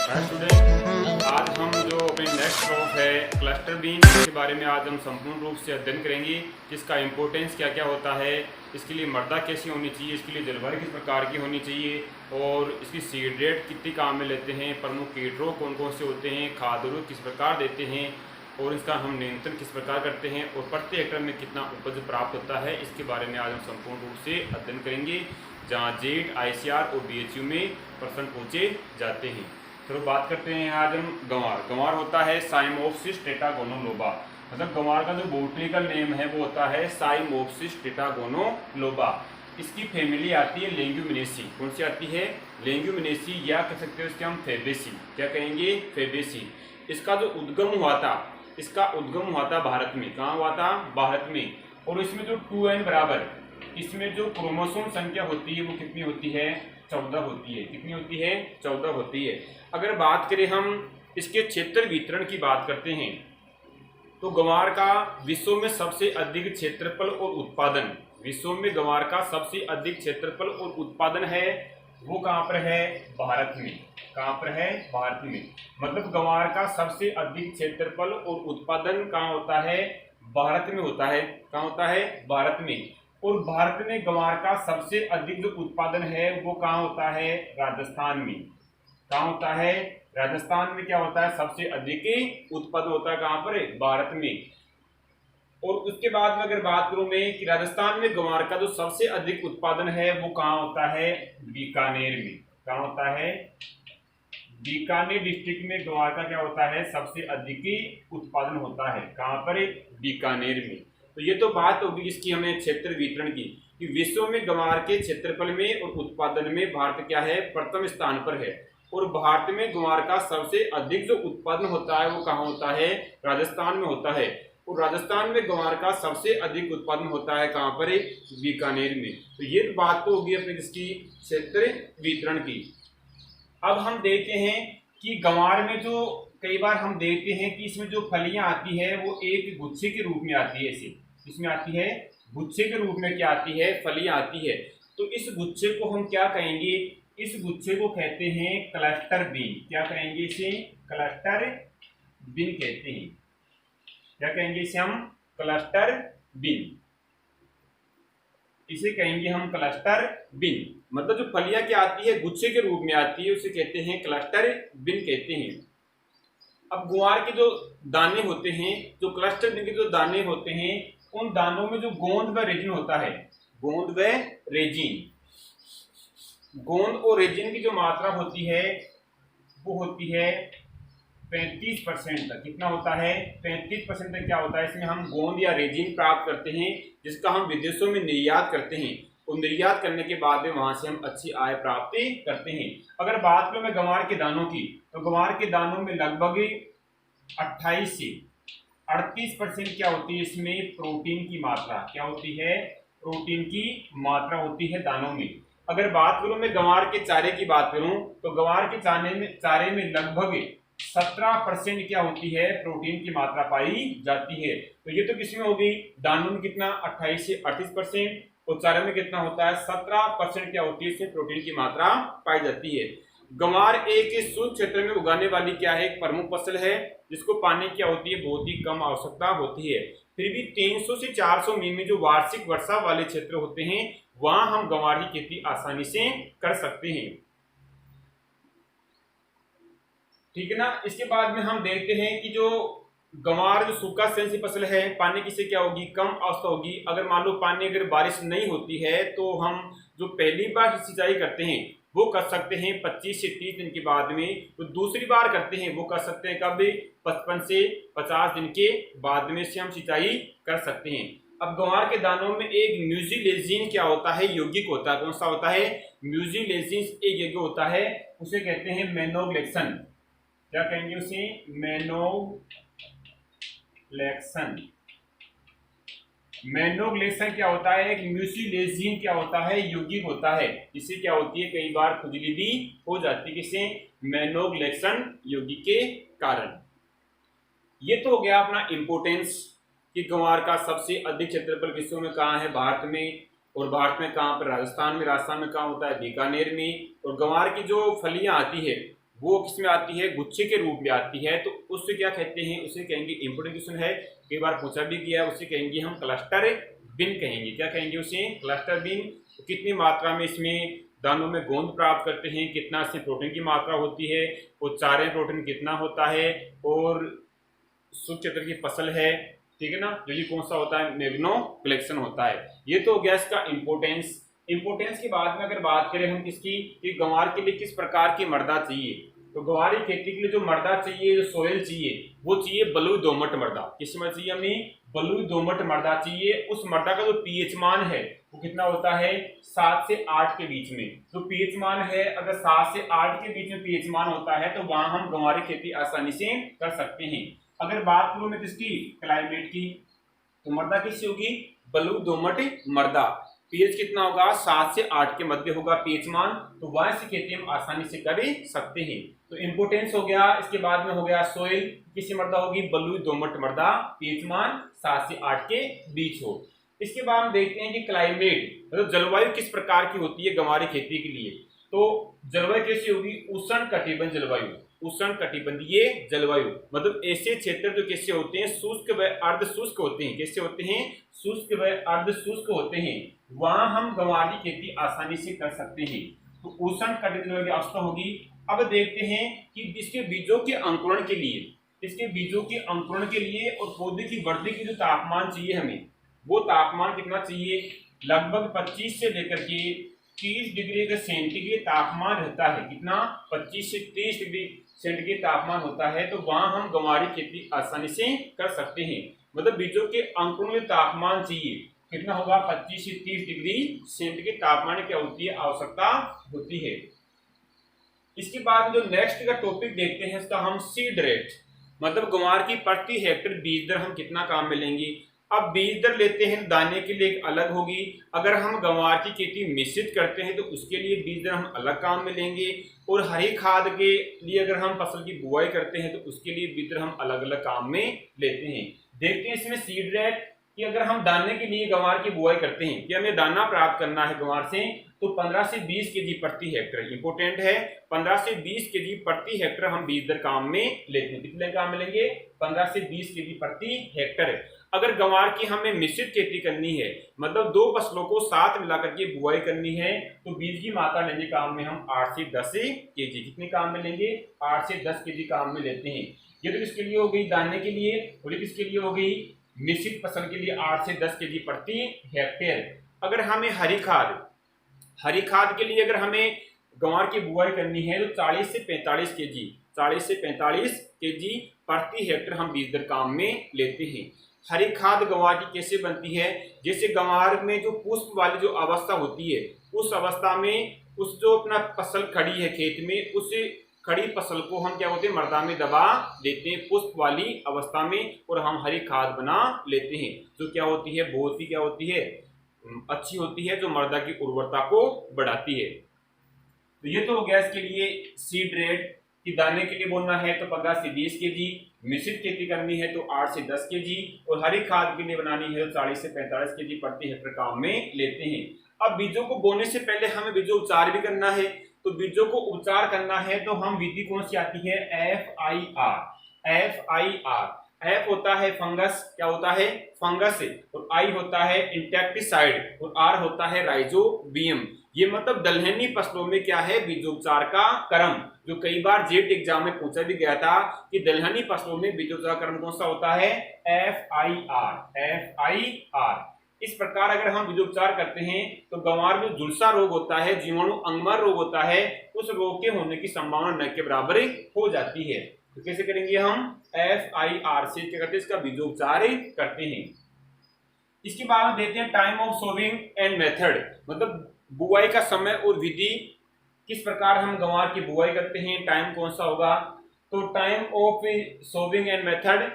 Hi student, आज हम जो अपनी नेक्स्ट क्रॉप है क्लस्टर बीन के बारे में आज हम संपूर्ण रूप से अध्ययन करेंगे कि इसका इम्पोर्टेंस क्या क्या होता है, इसके लिए मृदा कैसी होनी चाहिए, इसके लिए जलवायु किस प्रकार की होनी चाहिए और इसकी सीड रेट कितनी काम में लेते हैं, प्रमुख कीट रोग कौन कौन से होते हैं, खाद उर्वरक किस प्रकार देते हैं और इसका हम नियंत्रण किस प्रकार करते हैं और प्रति हेक्टेयर में कितना उपज प्राप्त होता है, इसके बारे में आज हम संपूर्ण रूप से अध्ययन करेंगे। जहाँ जेड ICR और BHU में प्रश्न पूछे जाते हैं। चलो बात करते हैं आज हम गंवार। गंवार होता है साइमोप्सिस टेट्रागोनोलोबा, मतलब गंवार का जो बोटनिकल नेम है वो होता है साइमोप्सिस टेट्रागोनोलोबा। इसकी फैमिली आती है लेग्यूमिनेसी। कौन सी आती है? लेग्यूमिनेसी, या कह सकते हो इसके हम फेबेसी। क्या कहेंगे? फेबेसी। इसका जो उद्गम हुआ था, भारत में। कहाँ हुआ था? भारत में। और इसमें जो 2n बराबर, इसमें जो क्रोमोसोम संख्या होती है वो कितनी होती है? 14 होती है। कितनी होती है? 14 होती है। अगर बात करें हम इसके क्षेत्र वितरण की बात करते हैं तो गंवार का विश्व में सबसे अधिक क्षेत्रफल और उत्पादन, विश्व में गंवार का सबसे अधिक क्षेत्रफल और उत्पादन है वो कहाँ पर है? भारत में। कहाँ पर है? भारत में। मतलब गंवार का सबसे अधिक क्षेत्रफल और उत्पादन कहाँ होता है? भारत में होता है। कहाँ होता है? भारत में। और भारत में गंवार का सबसे अधिक जो उत्पादन है वो कहाँ होता है? राजस्थान में। कहाँ होता है? राजस्थान में। क्या होता है? सबसे अधिक उत्पादन होता है कहाँ पर? भारत में। और उसके बाद में अगर बात करूं मैं कि राजस्थान में गंवार का जो सबसे अधिक उत्पादन है वो कहाँ होता है? बीकानेर में। कहाँ होता है? बीकानेर डिस्ट्रिक्ट में गंवार का क्या होता है? सबसे अधिक उत्पादन होता है। कहाँ पर? बीकानेर में। तो ये तो बात होगी इसकी हमें क्षेत्र वितरण की कि विश्व में गंवार के क्षेत्रफल में और उत्पादन में भारत क्या है? प्रथम स्थान पर है। और भारत में गंवार का सबसे अधिक जो उत्पादन होता है वो कहाँ होता है? राजस्थान में होता है। और राजस्थान में गंवार का सबसे अधिक उत्पादन होता है कहाँ पर? बीकानेर में। तो ये बात तो होगी अपने किसकी? क्षेत्र वितरण की। अब हम देखते हैं कि गंवार में जो कई बार हम देखते हैं कि इसमें जो फलियां आती है वो एक गुच्छे के रूप में आती है। ऐसे इसमें आती है गुच्छे के रूप में। क्या आती है? फलियां आती है। तो इस गुच्छे को हम क्या कहेंगे? इस गुच्छे को कहते हैं क्लस्टर बीन। क्या कहेंगे इसे? क्लस्टर बीन कहते हैं। क्या कहेंगे इसे हम? Cluster bean. इसे कहेंगे हम क्लस्टर बिन। मतलब जो फलियां क्या आती है गुच्छे के रूप में आती है उसे कहते हैं क्लस्टर बिन कहते हैं। अब गुआर के जो दाने होते हैं, जो क्लस्टर बिन के जो दाने होते हैं, उन दानों में जो गोंद व रेजिन होता है, गोंद व रेजिन, गोंद और रेजिन की जो मात्रा होती है वो होती है 35% तक। कितना होता है? 35% तक। क्या होता है? इसमें हम गोंद या रेजिन प्राप्त करते हैं जिसका हम विदेशों में निर्यात करते हैं और निर्यात करने के बाद में वहां से हम अच्छी आय प्राप्त करते हैं। अगर बात करूं मैं गंवार के दानों की, तो गंवार के दानों में लगभग 28 से 38% क्या होती है? इसमें प्रोटीन की मात्रा। क्या होती है? प्रोटीन की मात्रा होती है दानों में। अगर बात करूं मैं गंवार के चारे की बात करूं तो गंवार के चारे में लगभग 17% क्या होती है? प्रोटीन की मात्रा पाई जाती है। तो ये तो किसमें होगी? दानों में कितना? 28 से 38%। और चारे में कितना होता है? 17% क्या होती है? इसमें प्रोटीन की मात्रा पाई जाती है। गंवार एक शुष्क क्षेत्र में उगाने वाली क्या है? एक प्रमुख फसल है जिसको पानी क्या होती है? बहुत ही कम आवश्यकता होती है। फिर भी 300 से 400 मील में जो वार्षिक वर्षा वाले क्षेत्र होते हैं वहां हम गंवार की खेती आसानी से कर सकते हैं। ठीक है ना। इसके बाद में हम देखते हैं कि जो गंवार जो सूखा सेंसिटिव फसल है, पानी की से क्या होगी? कम आवश्यकता होगी। अगर मान लो पानी अगर बारिश नहीं होती है तो हम जो पहली बार सिंचाई करते हैं वो कर सकते हैं 25 से 30 दिन के बाद में। तो दूसरी बार करते हैं वो कर सकते हैं कब? 55 से 50 दिन के बाद में से हम सिंचाई कर सकते हैं। अब गंवार के दानों में एक म्यूजिलेजिन क्या होता है? यौगिक होता है। कौन सा होता है? म्यूजिलेजिन एक यौगिक होता है, उसे कहते हैं मैनोग्लेक्सन। क्या कहेंगे उसे? मैनोग्लेक्सन। मैनोग्लेक्सन क्या होता है? एक म्यूसिलेजिन क्या होता है? यौगिक होता है। इससे क्या होती है? कई बार खुजली भी हो जाती है। किसे? मैनोग्लेक्सन यौगिक के कारण। ये तो हो गया अपना इंपोर्टेंस कि गंवार का सबसे अधिक क्षेत्रफल विश्व में कहाँ है? भारत में। और भारत में कहाँ पर? राजस्थान में। राजस्थान में कहाँ होता है? बीकानेर में। और गंवार की जो फलियां आती है वो किस में आती है, गुच्छे के रूप में आती है, तो उससे क्या कहते हैं, उसे कहेंगे इंपॉर्टेंट क्वेश्चन है, कई बार पूछा भी गया, उसे कहेंगे हम क्लस्टर बिन कहेंगे। क्या कहेंगे उसे, क्लस्टर बिन। तो कितनी मात्रा में इसमें दानों में गोंद प्राप्त करते हैं, कितना इसमें प्रोटीन की मात्रा होती है, और चारे प्रोटीन कितना होता है, और सूक्ष्म क्षेत्र की फसल है, ठीक है ना, जो ये कौन सा होता है, मैग्नो कलेक्शन होता है। ये तो गैस का इंपोर्टेंस। इंपोर्टेंस के बाद में अगर बात करें हम किसकी, कि गंवार के लिए किस प्रकार की मृदा चाहिए, तो गंवार की खेती के लिए जो मृदा चाहिए, जो सोयल चाहिए, वो चाहिए बलुई दोमट मृदा। किस में चाहिए हमें, बलुई दोमट मृदा चाहिए। उस मृदा का जो पीएच मान है वो कितना होता है, 7 से 8 के बीच में। तो पीएच मान है, अगर 7 से 8 के बीच में पीएच मान होता है तो वहां हम गंवार की खेती आसानी से कर सकते हैं। अगर बात करूं मैं किसकी, क्लाइमेट की, तो मृदा किससे होगी, बलुई दोमट मृदा। पीएच कितना होगा, 7 से 8 के मध्य होगा पीएच मान, तो वहां से खेती हम आसानी से कर सकते हैं। तो इंपोर्टेंस हो गया, इसके बाद में हो गया सोइल, किससे मृदा होगी, बलुई दोमट मृदा, पीएच मान 7 से 8 के बीच हो। इसके बाद हम देखते हैं कि क्लाइमेट मतलब जलवायु किस प्रकार की होती है गंवार खेती के लिए। तो जलवायु कैसी होगी, उष्ण कटिबंधीय जलवायु। उष्ण कटिबंधीय जलवायु मतलब ऐसे क्षेत्र जो कैसे होते हैं, शुष्क व अर्ध शुष्क होते हैं। कैसे होते हैं, शुष्क व अर्ध शुष्क होते हैं, वहां हम गंवार की खेती आसानी से कर सकते हैं। तो उष्ण कटिबंधीय की अवस्था होगी। अब देखते हैं कि इसके बीजों के अंकुरण के लिए, इसके बीजों के अंकुरण के लिए और पौधे की वृद्धि की जो तापमान चाहिए हमें, वो तापमान कितना चाहिए, लगभग 25 से लेकर के 30 डिग्री का सेंटीग्रेड तापमान रहता है। कितना, 25 से 30 डिग्री सेंटीग्रेड तापमान होता है। तो वहां हम गंवार की खेती आसानी से कर सकते हैं। मतलब बीजों के अंकुरण में तापमान चाहिए कितना होगा, 25 से 30 डिग्री सेंटीग्रेड तापमान क्या होती है, आवश्यकता होती है। इसके बाद जो नेक्स्ट का टॉपिक देखते हैं, इसका हम सीड रेट मतलब गंवार की प्रति हेक्टेयर बीज दर हम कितना काम में लेंगे। अब बीज दर लेते हैं दाने के लिए एक अलग होगी, अगर हम गंवार की खेती मिश्रित करते हैं तो उसके लिए बीज दर हम अलग काम में लेंगे, और हरी खाद के लिए अगर हम फसल की बुआई करते हैं तो उसके लिए बीज दर हम अलग अलग काम में लेते हैं। देखते हैं इसमें सीड रेट कि अगर हम दाने के लिए गंवार की बुआई करते हैं कि हमें दाना प्राप्त करना है गंवार से, तो 15 से 20 केजी प्रति हेक्टेयर इंपोर्टेंट है। 15 से 20 केजी प्रति हेक्टेयर हम बीज दर काम में लेते हैं। कितने काम में लेंगे, 15 से 20 केजी प्रति हेक्टेयर। अगर गंवार की हमें मिश्रित खेती करनी है मतलब दो फसलों को साथ मिलाकर के बुआई करनी है, तो बीज की मात्रा लेंगे काम में हम 8 से 10 केजी। कितने काम में लेंगे, 8 से 10 केजी काम में लेते हैं। ये तो किसके लिए हो गई, दाने के लिए, और ये किसके लिए हो गई, मिश्रित फसल के लिए 8 से 10 केजी प्रति हेक्टेयर। अगर हमें हरी खाद के लिए अगर हमें गंवार की बुआई करनी है तो 40 से 45 केजी 40 से 45 केजी प्रति हेक्टेयर हम बीज दर काम में लेते हैं। हरी खाद गंवार की कैसे बनती है, जैसे गंवार में जो पुष्प वाली जो अवस्था होती है, उस अवस्था में उस जो अपना फसल खड़ी है खेत में, उस खड़ी फसल को हम क्या होते हैं, मृदा में दबा देते हैं पुष्प वाली अवस्था में, और हम हरी खाद बना लेते हैं, जो क्या होती है, बहुत ही क्या होती है, अच्छी होती है, जो मृदा की उर्वरता को बढ़ाती है। तो ये तो हो गया इसके लिए सीड रेट कि दाने के लिए बोलना है तो 15 से 20 केजी, मिश्रित खेती करनी है तो 8 से 10 केजी, और हरी खाद के लिए बनानी है तो 40 से 45 केजी प्रति हेक्टेयर काम में लेते हैं। अब बीजों को बोने से पहले हमें बीजों उपचार भी करना है, तो बीजों को उपचार करना है तो हम विधि कौन सी आती है, FIR। एफ होता है फंगस, क्या होता है, फंगस, और आई होता है इंसेक्टिसाइड, और आर होता है राइजोबियम। ये मतलब दलहनी फसलों में क्या है, बीजोपचार का क्रम, जो कई बार जेट एग्जाम में पूछा भी गया था कि दलहनी फसलों में बीजोपचार क्रम कौन सा होता है, FIR। इस प्रकार अगर हम बीजोपचार करते हैं तो गंवार में झुलसा रोग होता है, जीवाणु अंगमार रोग होता है, उस रोग के होने की संभावना न के बराबर हो जाती है। तो कैसे करेंगे हम, FIR से क्या करते हैं, इसका बीजोपचार करते हैं। इसके बाद देते हैं time of sowing and method, मतलब बुआई का समय और विधि, किस प्रकार हम गंवार की बुआई करते हैं, टाइम कौन सा होगा। तो time of sowing and method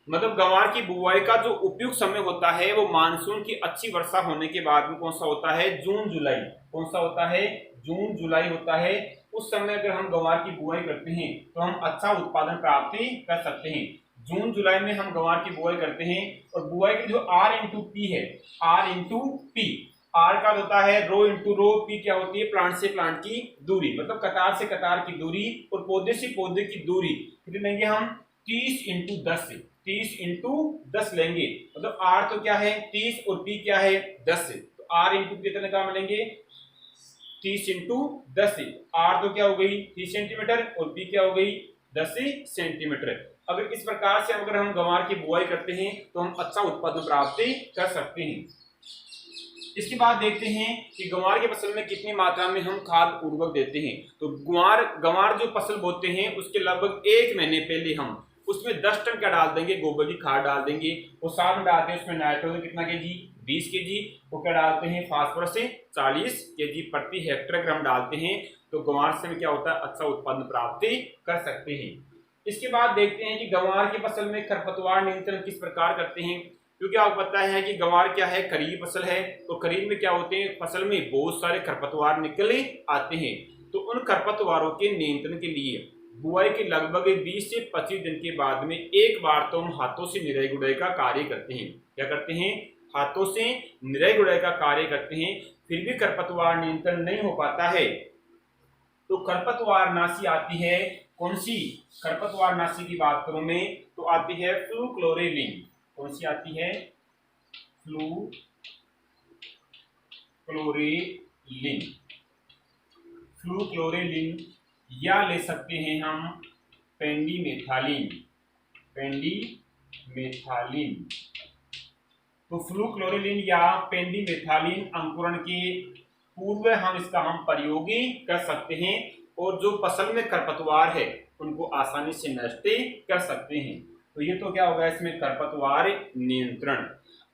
मतलब गंवार की बुआई का जो उपयुक्त समय होता है वो मानसून की अच्छी वर्षा होने के बाद में कौन सा होता है, जून जुलाई। कौन सा होता है, जून जुलाई होता है। उस समय अगर हम गंवार की बुआई करते हैं तो हम अच्छा उत्पादन प्राप्त कर सकते हैं। जून जुलाई में हम गंवार की बुआई करते हैं, और बुआई की जो R into P है, R into P आर का होता है रो इंटू रो, पी क्या होती है प्लांट से प्लांट की दूरी, मतलब कतार से कतार की दूरी, और पौधे से पौधे की दूरी कितनी लेंगे हम 30 इंटू 10 से 30 इंटू 10 लेंगे, मतलब आर तो क्या है 30 और पी क्या है 10 से, तो आर इंटू कितने का मिलेंगे 30 इंटू 10 से, आर तो क्या हो गई 30 सेंटीमीटर और पी क्या हो गई 10 सेंटीमीटर। अगर इस प्रकार से अगर हम गंवार की बुआई करते हैं तो हम अच्छा उत्पादन प्राप्त कर सकते हैं। इसके बाद देखते हैं कि गंवार की फसल में कितनी मात्रा में हम खाद उर्वरक देते हैं। तो गंवार जो फसल बोते हैं उसके लगभग 1 महीने पहले हम उसमें 10 टन क्या डाल देंगे, गोबर की खाद डाल देंगे, और साथ में डालते हैं उसमें नाइट्रोजन कितना केजी 20 केजी, वो क्या डालते हैं फास्फोरस से 40 केजी प्रति हेक्टेयर अगर हम डालते हैं तो गंवार से क्या होता है अच्छा उत्पादन प्राप्त कर सकते हैं। इसके बाद देखते हैं कि गंवार की फसल में खरपतवार नियंत्रण किस प्रकार करते हैं, क्योंकि आपको पता है कि गंवार क्या है खरीफ फसल है, तो खरीफ में क्या होते हैं फसल में बहुत सारे खरपतवार निकल आते हैं, तो उन खरपतवारों के नियंत्रण के लिए बुआई के लगभग 20 से 25 दिन के बाद में एक बार तो हम हाथों से निराई गुड़ाई का कार्य करते हैं। क्या करते हैं, हाथों से निराई गुड़ाई का कार्य करते हैं। फिर भी खरपतवार नियंत्रण नहीं हो पाता है तो खरपतवार नाशी आती है, कौन सी खरपतवार नाशी की बात करूं मैं तो आती है फ्लूक्लोरेलिन। कौन सी आती है, फ्लूक्लोरेलिन। फ्लूक्लोरेलिन या ले सकते हैं हम पेंडिमेथालिन, पेंडिमेथालिन। तो फ्लूक्लोरेलिन या पेंडिमेथालिन अंकुरण के पूर्व हम इसका प्रयोग कर सकते हैं और जो फसल में खरपतवार है उनको आसानी से नष्ट कर सकते हैं। तो ये तो क्या होगा इसमें खरपतवार नियंत्रण।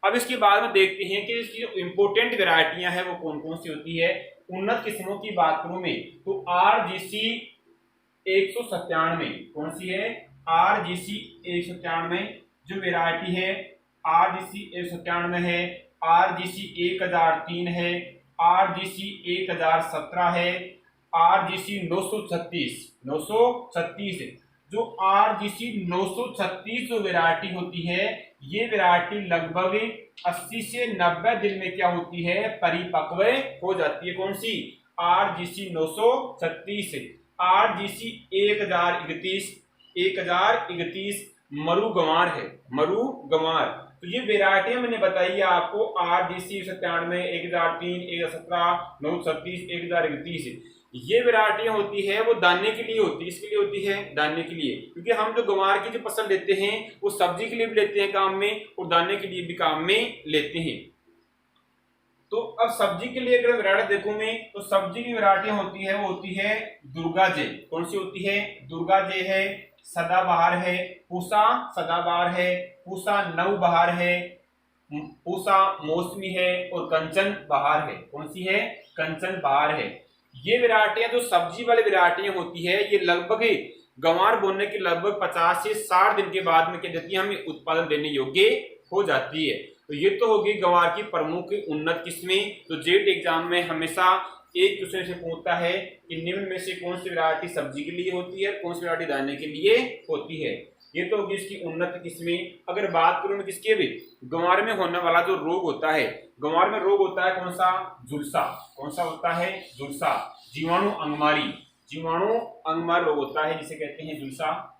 अब इसके बाद में देखते हैं कि इसकी जो इम्पोर्टेंट वेराइटियां हैं वो कौन कौन सी होती है। उन्नत किस्मों की बात करूं मैं तो RGC 197 कौन सी है, RGC 197 जो वेराइटी है RGC 197 है, RGC 1003 है, RGC 1017 है, RGC 936 जो RGC 936 जो वेराइटी होती है ये वेराइटी लगभग 80 से 90 दिन में क्या होती है परिपक्व हो जाती है। कौन सी, RGC 936, RGC 1031 मरु गंवार है, मरु गंवार। तो ये वेराइटियां मैंने बताई है आपको RGC 97, 1003, 1017, 936, 1031। ये वेराइटियां होती है वो दाने के लिए होती है। इसके लिए होती है दाने के लिए, क्योंकि हम जो गंवार की जो फसल लेते हैं वो सब्जी के लिए भी लेते हैं काम में और दाने के लिए भी काम में लेते हैं। तो अब सब्जी के लिए अगर वैरायटी देखूं मैं तो सब्जी की वैरायटियां होती है वो होती है दुर्गा जय। कौन सी होती है, दुर्गा जय है, सदाबहार है, पूसा सदाबहार है, पूसा नवबहार है, पूसा मौसमी है और कंचन बहार है। कौन सी है, कंचन बहार है। ये वैरायटियां जो सब्जी वाली वैरायटियां होती है ये लगभग गंवार बोने के लगभग 50 से 60 दिन के बाद में क्या देती है हमें उत्पादन देने योग्य हो जाती है। तो ये तो होगी गंवार की प्रमुख उन्नत किस्में। तो जेट एग्जाम में हमेशा एक दूसरे से पूछता है कि निम्न में से कौन सी वैरायटी सब्जी के लिए होती है, कौन सी वैरायटी दाने के लिए होती है। ये तो होगी इसकी उन्नत किस्में। अगर बात करूं मैं किसके भी गंवार में होने वाला जो रोग होता है, गंवार में रोग होता है कौन सा, झुलसा। कौन सा होता है, झुलसा, जीवाणु अंगमारी, जीवाणु अंगमार रोग होता है जिसे कहते हैं झुलसा।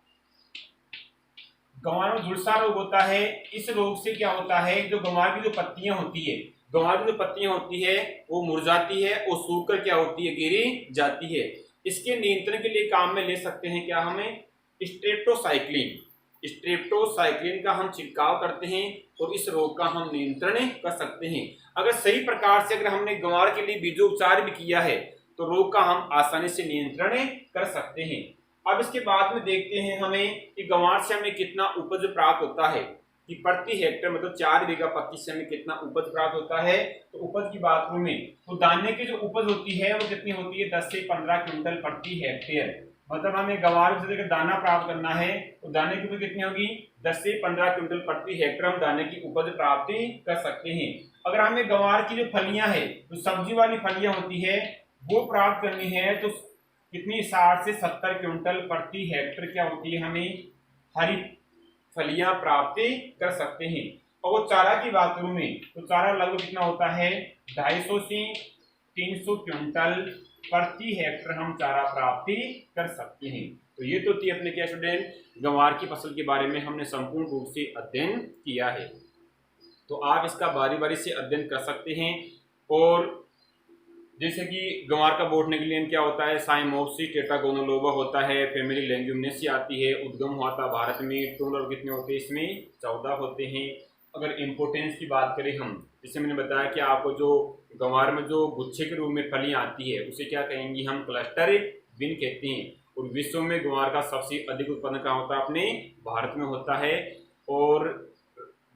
गंवार में झुलसा रोग होता है। इस रोग से क्या होता है, जो गंवार की जो पत्तियां होती है, गंवार की जो पत्तियां होती है वो मुरझाती है और सूखकर क्या होती है गिरी जाती है। इसके नियंत्रण के लिए काम में ले सकते हैं क्या हमें, स्ट्रेप्टोसाइक्लिन। स्ट्रेप्टोसाइक्लिन का हम छिड़काव करते हैं और इस रोग का हम नियंत्रण कर सकते हैं। अगर सही प्रकार से अगर हमने गंवार के लिए बीजोपचार भी किया है तो रोग का हम आसानी से नियंत्रण कर सकते हैं। अब इसके बाद में देखते हैं हमें कि गंवार से हमें कितना उपज प्राप्त होता है, कि प्रति हेक्टेयर मतलब 4 बीघा पत्ती से हमें कितना उपज प्राप्त होता है। तो उपज की बात करूं मैं तो दाने की जो उपज होती है वो कितनी होती है, 10 से 15 क्विंटल प्रति हेक्टेयर। मतलब हमें गंवार से अगर दाना प्राप्त करना है तो दाने की उपज कितनी होगी, 10 से 15 क्विंटल प्रति हेक्टेयर हम दाने की उपज प्राप्त कर सकते हैं। अगर हमें गंवार की जो फलियां है जो सब्जी वाली फलियां होती है वो प्राप्त करनी है तो कितनी 60 से 70 क्विंटल प्रति हेक्टेयर क्या होती है हमें हरी फलियां प्राप्त कर सकते हैं। और चारा की बात करूं मैं तो चारा लगभग कितना होता है 250 से 300 क्विंटल प्रति हेक्टर हम चारा प्राप्ति कर सकते हैं। तो ये तो थी अपने क्या स्टूडेंट गंवार की फसल के बारे में हमने संपूर्ण रूप से अध्ययन किया है। तो आप इसका बारी बारी से अध्ययन कर सकते हैं। और जैसे कि गंवार का बोट निकलियन क्या होता है साइमोप्सिस टेट्रागोनोलोबा होता है, फैमिली लेग्यूमिनेसी आती है, उद्गम हुआ था भारत में, टोटल कितने होते हैं इसमें 14 होते हैं। अगर इम्पोर्टेंस की बात करें हम, जैसे मैंने बताया कि आपको जो गंवार में जो गुच्छे के रूप में फलियां आती है उसे क्या कहेंगे हम क्लस्टर बीन कहते हैं। और विश्व में गंवार का सबसे अधिक उत्पादन कहाँ होता है अपने भारत में होता है। और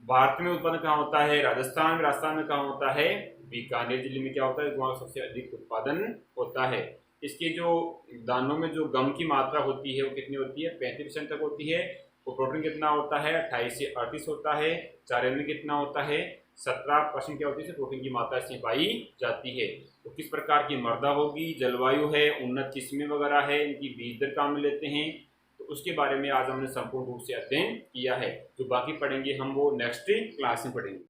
भारत में उत्पादन कहाँ होता है राजस्थान में कहाँ होता है बीकानेर जिले में क्या होता है गंवार सबसे अधिक उत्पादन होता है। इसके जो दानों में जो गम की मात्रा होती है वो कितनी होती है 35% तक होती है। वो प्रोटीन कितना होता है 28 से 38 होता है। चारे में कितना होता है 17% क्या होती है प्रोटीन की मात्रा इसमें पाई जाती है। तो किस प्रकार की मृदा होगी, जलवायु है, उन्नत किस्में वगैरह है, इनकी बीज दर काम में लेते हैं, तो उसके बारे में आज हमने संपूर्ण रूप से अध्ययन किया है। जो बाकी पढ़ेंगे हम वो नेक्स्ट क्लास में पढ़ेंगे।